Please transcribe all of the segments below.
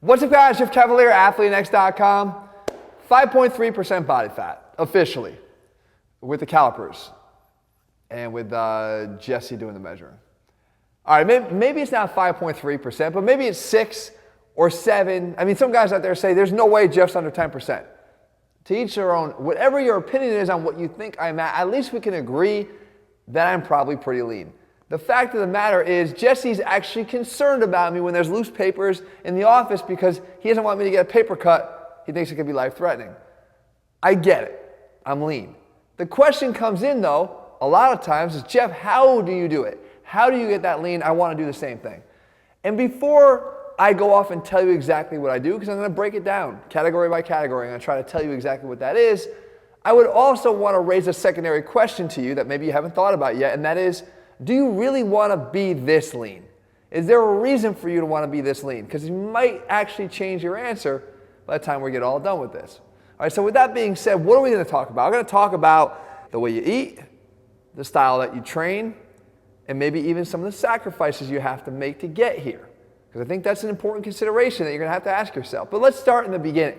What's up, guys? Jeff Cavalier, ATHLEAN-X.com. 5.3% body fat, officially, with the calipers and with Jesse doing the measuring. All right, maybe it's not 5.3%, but maybe it's 6 or 7. I mean, some guys out there say there's no way Jeff's under 10%. To each their own. Whatever your opinion is on what you think I'm at least we can agree that I'm probably pretty lean. The fact of the matter is Jesse's actually concerned about me when there's loose papers in the office because he doesn't want me to get a paper cut. He thinks it could be life-threatening. I get it. I'm lean. The question comes in, though, a lot of times is, Jeff, how do you do it? How do you get that lean? I want to do the same thing. And before I go off and tell you exactly what I do, because I'm going to break it down category by category, I'm going to try to tell you exactly what that is, I would also want to raise a secondary question to you that maybe you haven't thought about yet, and that is, do you really want to be this lean? Is there a reason for you to want to be this lean? Because you might actually change your answer by the time we get all done with this. All right, so with that being said, what are we going to talk about? I'm going to talk about the way you eat, the style that you train, and maybe even some of the sacrifices you have to make to get here. Because I think that's an important consideration that you're going to have to ask yourself. But let's start in the beginning.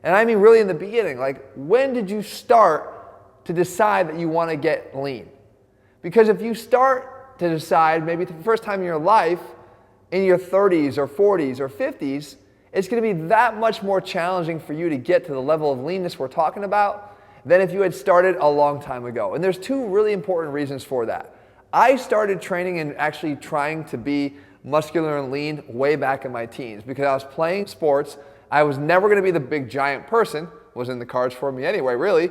And I mean really in the beginning. Like, when did you start to decide that you want to get lean? Because if you start to decide maybe for the first time in your life, in your 30s or 40s or 50s, it's going to be that much more challenging for you to get to the level of leanness we're talking about than if you had started a long time ago. And there's two really important reasons for that. I started training and actually trying to be muscular and lean way back in my teens because I was playing sports. I was never going to be the big giant person, wasn't in the cards for me anyway, really.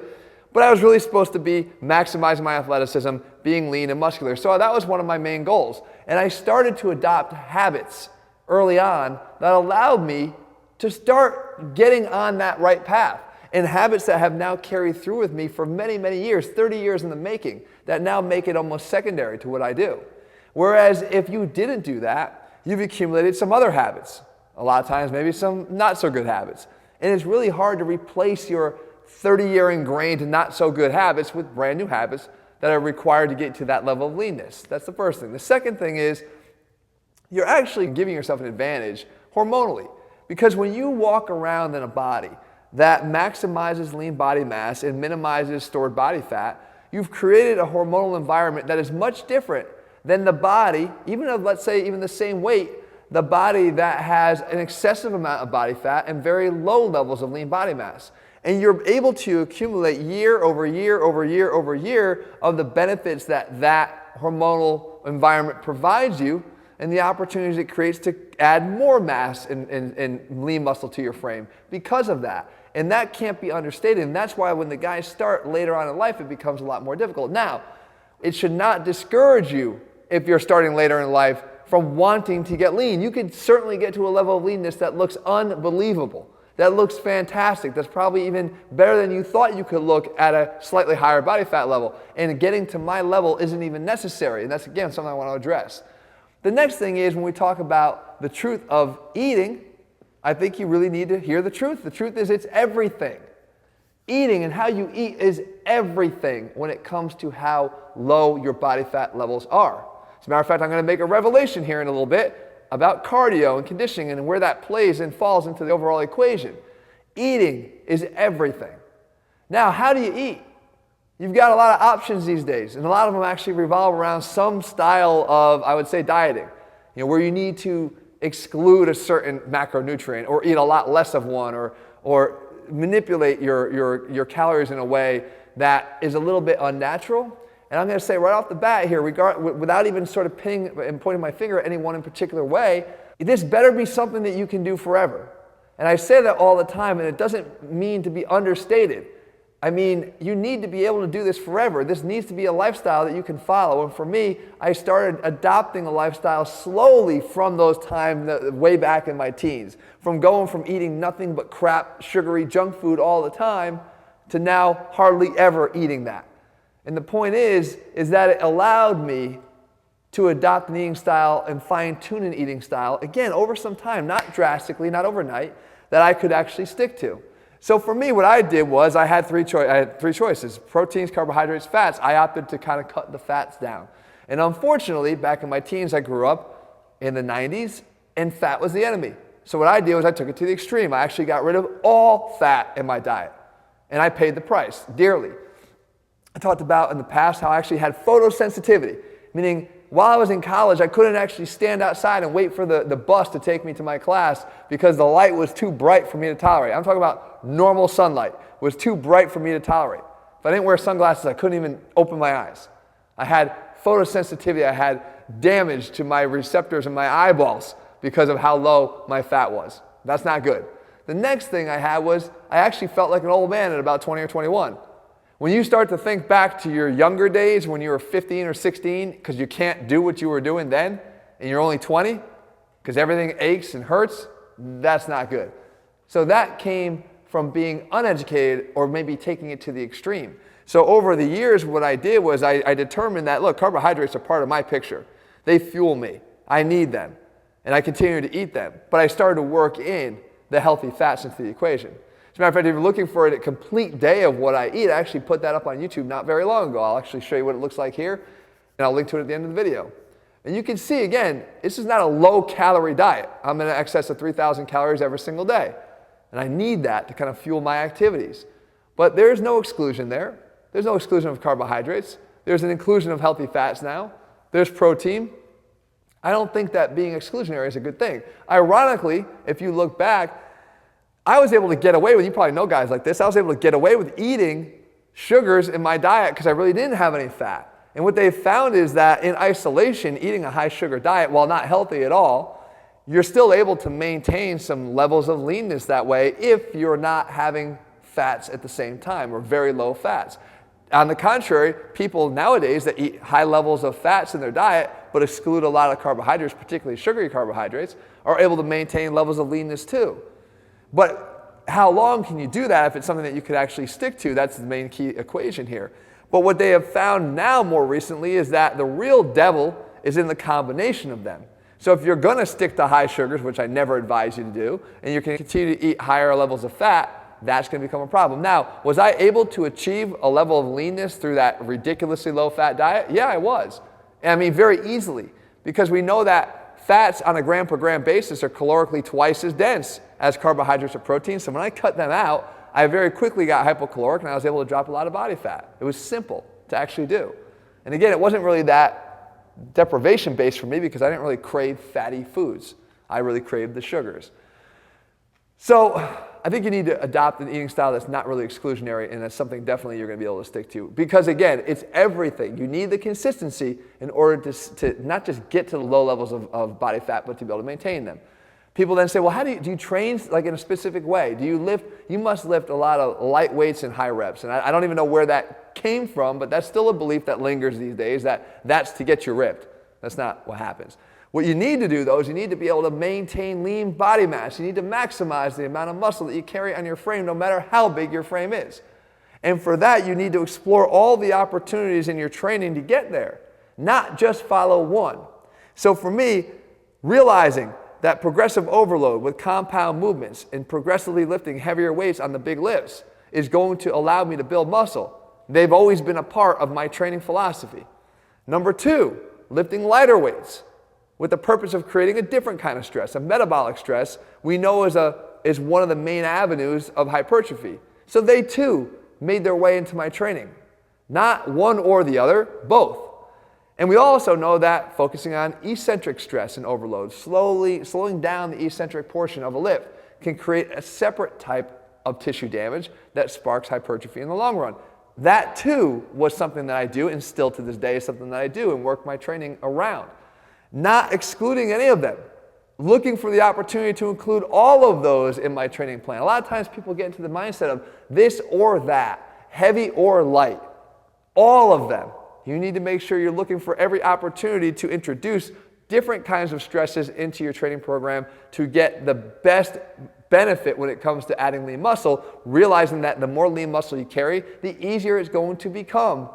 But I was really supposed to be maximizing my athleticism, being lean and muscular. So that was one of my main goals. And I started to adopt habits early on that allowed me to start getting on that right path. And habits that have now carried through with me for many, many years, 30 years in the making, that now make it almost secondary to what I do. Whereas if you didn't do that, you've accumulated some other habits. A lot of times maybe some not so good habits. And it's really hard to replace your 30-year ingrained not so good habits with brand new habits that are required to get to that level of leanness. That's the first thing. The second thing is you're actually giving yourself an advantage hormonally. Because when you walk around in a body that maximizes lean body mass and minimizes stored body fat, you've created a hormonal environment that is much different than the body, even of, let's say, even the same weight, the body that has an excessive amount of body fat and very low levels of lean body mass. And you're able to accumulate year over year over year over year of the benefits that that hormonal environment provides you and the opportunities it creates to add more mass and lean muscle to your frame because of that. And that can't be understated. And that's why when the guys start later on in life, it becomes a lot more difficult. Now, it should not discourage you if you're starting later in life from wanting to get lean. You could certainly get to a level of leanness that looks unbelievable. That looks fantastic. That's probably even better than you thought you could look at a slightly higher body fat level. And getting to my level isn't even necessary. And that's, again, something I want to address. The next thing is when we talk about the truth of eating, I think you really need to hear the truth. The truth is it's everything. Eating and how you eat is everything when it comes to how low your body fat levels are. As a matter of fact, I'm going to make a revelation here in a little bit about cardio and conditioning and where that plays and falls into the overall equation. Eating is everything. Now, how do you eat? You've got a lot of options these days, and a lot of them actually revolve around some style of, I would say, dieting, where you need to exclude a certain macronutrient or eat a lot less of one or manipulate your calories in a way that is a little bit unnatural. And I'm going to say right off the bat here, without even sort of pinning and pointing my finger at any one in particular way, this better be something that you can do forever. And I say that all the time, and it doesn't mean to be understated. I mean, you need to be able to do this forever. This needs to be a lifestyle that you can follow. And for me, I started adopting a lifestyle slowly from those times way back in my teens. From going from eating nothing but crap, sugary junk food all the time to now hardly ever eating that. And the point is that it allowed me to adopt an eating style and fine-tune an eating style, again, over some time, not drastically, not overnight, that I could actually stick to. So for me, what I did was I had three choices: proteins, carbohydrates, fats. I opted to kind of cut the fats down. And unfortunately, back in my teens, I grew up in the 90s, and fat was the enemy. So what I did was I took it to the extreme. I actually got rid of all fat in my diet. And I paid the price dearly. I talked about in the past how I actually had photosensitivity, meaning while I was in college, I couldn't actually stand outside and wait for the bus to take me to my class because the light was too bright for me to tolerate. I'm talking about normal sunlight. It was too bright for me to tolerate. If I didn't wear sunglasses, I couldn't even open my eyes. I had photosensitivity. I had damage to my receptors in my eyeballs because of how low my fat was. That's not good. The next thing I had was I actually felt like an old man at about 20 or 21. When you start to think back to your younger days when you were 15 or 16 because you can't do what you were doing then and you're only 20 because everything aches and hurts, that's not good. So that came from being uneducated or maybe taking it to the extreme. So over the years, what I did was I determined that, look, carbohydrates are part of my picture. They fuel me. I need them. And I continue to eat them. But I started to work in the healthy fats into the equation. As a matter of fact, if you're looking for a complete day of what I eat, I actually put that up on YouTube not very long ago. I'll actually show you what it looks like here, and I'll link to it at the end of the video. And you can see, again, this is not a low-calorie diet. I'm in excess of 3,000 calories every single day. And I need that to kind of fuel my activities. But there's no exclusion there. There's no exclusion of carbohydrates. There's an inclusion of healthy fats now. There's protein. I don't think that being exclusionary is a good thing. Ironically, if you look back, I was able to get away with, you probably know guys like this, I was able to get away with eating sugars in my diet because I really didn't have any fat. And what they found is that in isolation, eating a high sugar diet, while not healthy at all, you're still able to maintain some levels of leanness that way if you're not having fats at the same time or very low fats. On the contrary, people nowadays that eat high levels of fats in their diet but exclude a lot of carbohydrates, particularly sugary carbohydrates, are able to maintain levels of leanness too. But how long can you do that if it's something that you could actually stick to? That's the main key equation here. But what they have found now more recently is that the real devil is in the combination of them. So if you're going to stick to high sugars, which I never advise you to do, and you can continue to eat higher levels of fat, that's going to become a problem. Now, was I able to achieve a level of leanness through that ridiculously low-fat diet? Yeah, I was. And I mean, very easily, because we know that fats on a gram-per-gram basis are calorically twice as dense as carbohydrates or protein. So when I cut them out, I very quickly got hypocaloric, and I was able to drop a lot of body fat. It was simple to actually do. And again, it wasn't really that deprivation-based for me because I didn't really crave fatty foods. I really craved the sugars. So I think you need to adopt an eating style that's not really exclusionary, and that's something definitely you're going to be able to stick to. Because again, it's everything. You need the consistency in order to not just get to the low levels of body fat, but to be able to maintain them. People then say, well, how do you train like in a specific way? Do you lift? You must lift a lot of light weights and high reps. And I don't even know where that came from, but that's still a belief that lingers these days, that that's to get you ripped. That's not what happens. What you need to do, though, is you need to be able to maintain lean body mass. You need to maximize the amount of muscle that you carry on your frame, no matter how big your frame is. And for that, you need to explore all the opportunities in your training to get there, not just follow one. So for me, realizing that progressive overload with compound movements and progressively lifting heavier weights on the big lifts is going to allow me to build muscle. They've always been a part of my training philosophy. Number two, lifting lighter weights with the purpose of creating a different kind of stress, a metabolic stress we know is one of the main avenues of hypertrophy. So they too made their way into my training. Not one or the other, both. And we also know that focusing on eccentric stress and overload, slowing down the eccentric portion of a lift, can create a separate type of tissue damage that sparks hypertrophy in the long run. That too was something that I do, and still to this day is something that I do and work my training around. Not excluding any of them. Looking for the opportunity to include all of those in my training plan. A lot of times people get into the mindset of this or that, heavy or light. All of them. You need to make sure you're looking for every opportunity to introduce different kinds of stresses into your training program to get the best benefit when it comes to adding lean muscle, realizing that the more lean muscle you carry, the easier it's going to become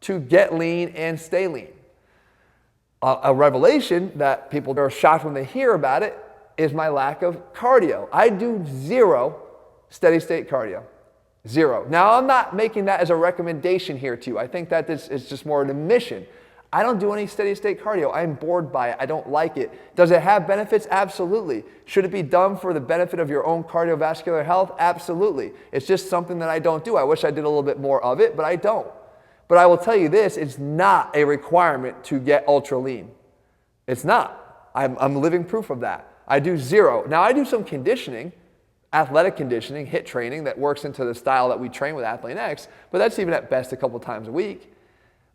to get lean and stay lean. A revelation that people are shocked when they hear about it is my lack of cardio. I do zero steady state cardio. Zero. Now, I'm not making that as a recommendation here to you. I think that this is just more an admission. I don't do any steady state cardio. I'm bored by it. I don't like it. Does it have benefits? Absolutely. Should it be done for the benefit of your own cardiovascular health? Absolutely. It's just something that I don't do. I wish I did a little bit more of it, but I don't. But I will tell you this, it's not a requirement to get ultra lean. It's not. I'm living proof of that. I do zero. Now I do some conditioning, athletic conditioning, HIIT training that works into the style that we train with ATHLEAN-X, but that's even at best a couple times a week.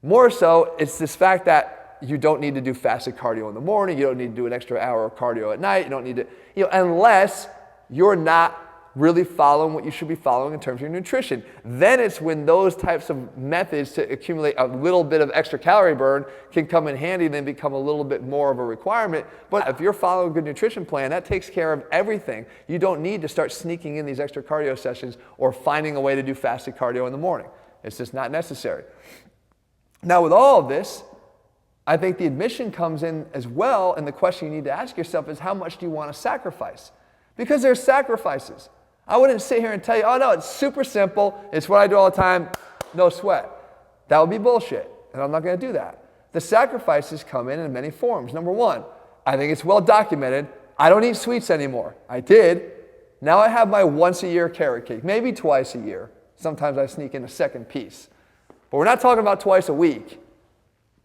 More so, it's this fact that you don't need to do fasted cardio in the morning, you don't need to do an extra hour of cardio at night, you don't need to, unless you're not really following what you should be following in terms of your nutrition. Then it's when those types of methods to accumulate a little bit of extra calorie burn can come in handy and then become a little bit more of a requirement. But if you're following a good nutrition plan, that takes care of everything. You don't need to start sneaking in these extra cardio sessions or finding a way to do fasted cardio in the morning. It's just not necessary. Now with all of this, I think the admission comes in as well, and the question you need to ask yourself is how much do you want to sacrifice? Because there's sacrifices. I wouldn't sit here and tell you, oh no, it's super simple, it's what I do all the time, no sweat. That would be bullshit, and I'm not going to do that. The sacrifices come in many forms. Number one, I think it's well documented, I don't eat sweets anymore. I did. Now I have my once a year carrot cake, maybe twice a year. Sometimes I sneak in a second piece. But we're not talking about twice a week,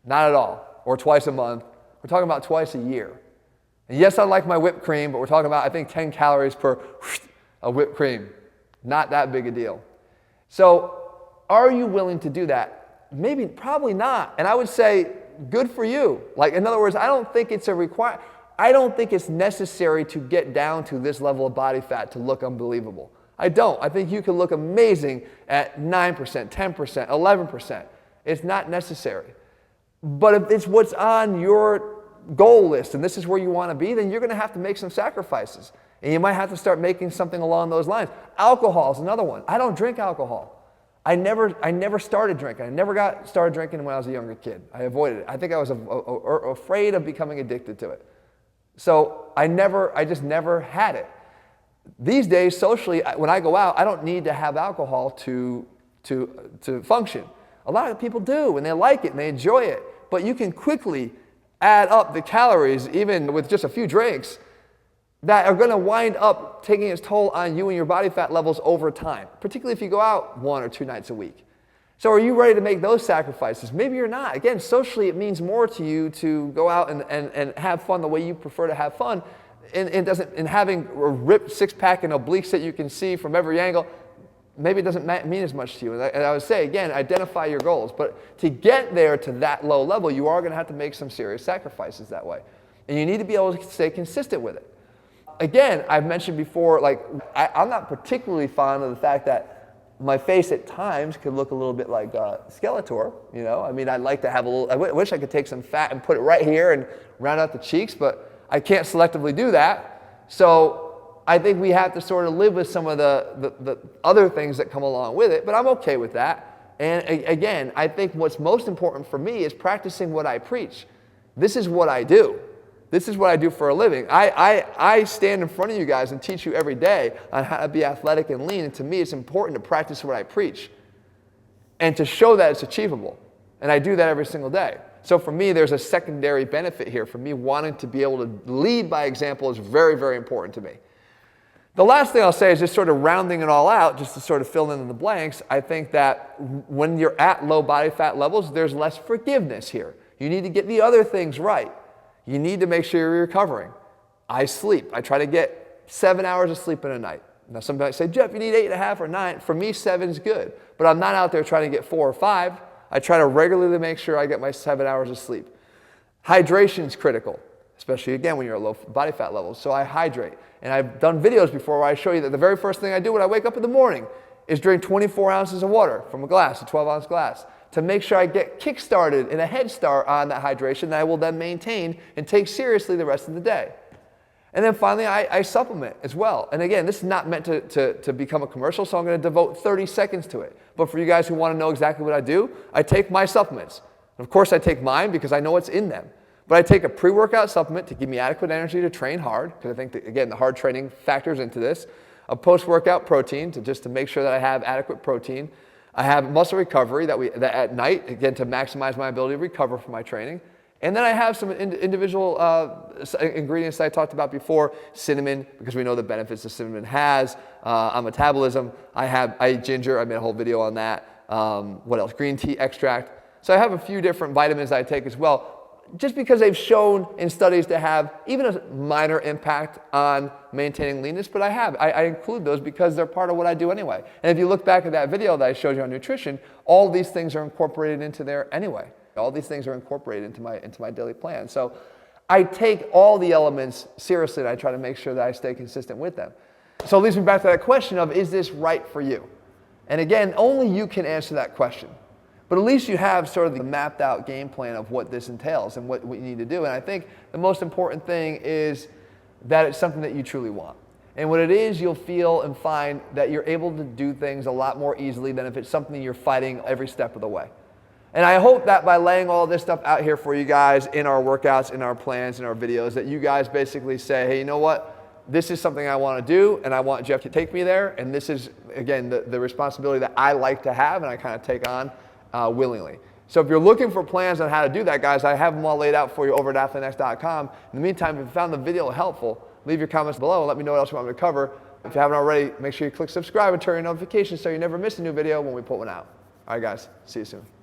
not at all, or twice a month. We're talking about twice a year. And yes, I like my whipped cream, but we're talking about, I think, 10 calories per of whipped cream. Not that big a deal. So are you willing to do that? Maybe, probably not. And I would say, good for you. Like, in other words, I don't think it's I don't think it's necessary to get down to this level of body fat to look unbelievable. I don't. I think you can look amazing at 9%, 10%, 11%. It's not necessary. But if it's what's on your goal list and this is where you want to be, then you're going to have to make some sacrifices. And you might have to start making something along those lines. Alcohol is another one. I don't drink alcohol. I never started drinking. I never got started drinking when I was a younger kid. I avoided it. I think I was afraid of becoming addicted to it. So I just never had it. These days, socially, when I go out, I don't need to have alcohol to function. A lot of people do, and they like it, and they enjoy it. But you can quickly add up the calories, even with just a few drinks, that are going to wind up taking its toll on you and your body fat levels over time, particularly if you go out 1 or 2 nights a week. So are you ready to make those sacrifices? Maybe you're not. Again, socially, it means more to you to go out and have fun the way you prefer to have fun. And having a ripped six-pack and obliques that you can see from every angle, maybe it doesn't mean as much to you. And I would say, again, identify your goals. But to get there to that low level, you are going to have to make some serious sacrifices that way. And you need to be able to stay consistent with it. Again, I've mentioned before, like, I'm not particularly fond of the fact that my face at times could look a little bit like Skeletor, you know? I mean, I'd like to have a little, I wish I could take some fat and put it right here and round out the cheeks, but I can't selectively do that. So I think we have to sort of live with some of the other things that come along with it, but I'm okay with that. And again, I think what's most important for me is practicing what I preach. This is what I do. This is what I do for a living. I stand in front of you guys and teach you every day on how to be athletic and lean, and to me it's important to practice what I preach and to show that it's achievable. And I do that every single day. So for me, there's a secondary benefit here. For me, wanting to be able to lead by example is very, very important to me. The last thing I'll say is just sort of rounding it all out, just to sort of fill in the blanks. I think that when you're at low body fat levels, there's less forgiveness here. You need to get the other things right. You need to make sure you're recovering. I sleep. I try to get 7 hours of sleep in a night. Now somebody say, Jeff, you need 8.5 or 9. For me, 7 is good. But I'm not out there trying to get 4 or 5. I try to regularly make sure I get my 7 hours of sleep. Hydration is critical, especially again when you're at low body fat levels. So I hydrate. And I've done videos before where I show you that the very first thing I do when I wake up in the morning is drink 24 ounces of water from a glass, a 12-ounce glass, to make sure I get kick-started and a head start on that hydration that I will then maintain and take seriously the rest of the day. And then finally, I supplement as well. And again, this is not meant to become a commercial, so I'm going to devote 30 seconds to it. But for you guys who want to know exactly what I do, I take my supplements. Of course, I take mine because I know what's in them. But I take a pre-workout supplement to give me adequate energy to train hard, because I think that, again, the hard training factors into this. A post-workout protein just to make sure that I have adequate protein. I have muscle recovery that at night, again, to maximize my ability to recover from my training. And then I have some individual ingredients that I talked about before, cinnamon, because we know the benefits that cinnamon has on metabolism. I eat ginger, I made a whole video on that. What else? Green tea extract. So I have a few different vitamins that I take as well, just because they've shown in studies to have even a minor impact on maintaining leanness, but I include those because they're part of what I do anyway. And if you look back at that video that I showed you on nutrition, all these things are incorporated into there anyway. All these things are incorporated into my daily plan. So I take all the elements seriously and I try to make sure that I stay consistent with them. So it leads me back to that question of, is this right for you? And again, only you can answer that question. But at least you have sort of the mapped out game plan of what this entails and what you need to do. And I think the most important thing is that it's something that you truly want. And when it is, you'll feel and find that you're able to do things a lot more easily than if it's something you're fighting every step of the way. And I hope that by laying all this stuff out here for you guys in our workouts, in our plans, in our videos, that you guys basically say, hey, you know what? This is something I want to do, and I want Jeff to take me there. And this is, again, the responsibility that I like to have and I kind of take on willingly. So if you're looking for plans on how to do that, guys, I have them all laid out for you over at ATHLEAN-X.com. In the meantime, if you found the video helpful, leave your comments below and let me know what else you want me to cover. If you haven't already, make sure you click subscribe and turn your notifications so you never miss a new video when we put one out. All right, guys, see you soon.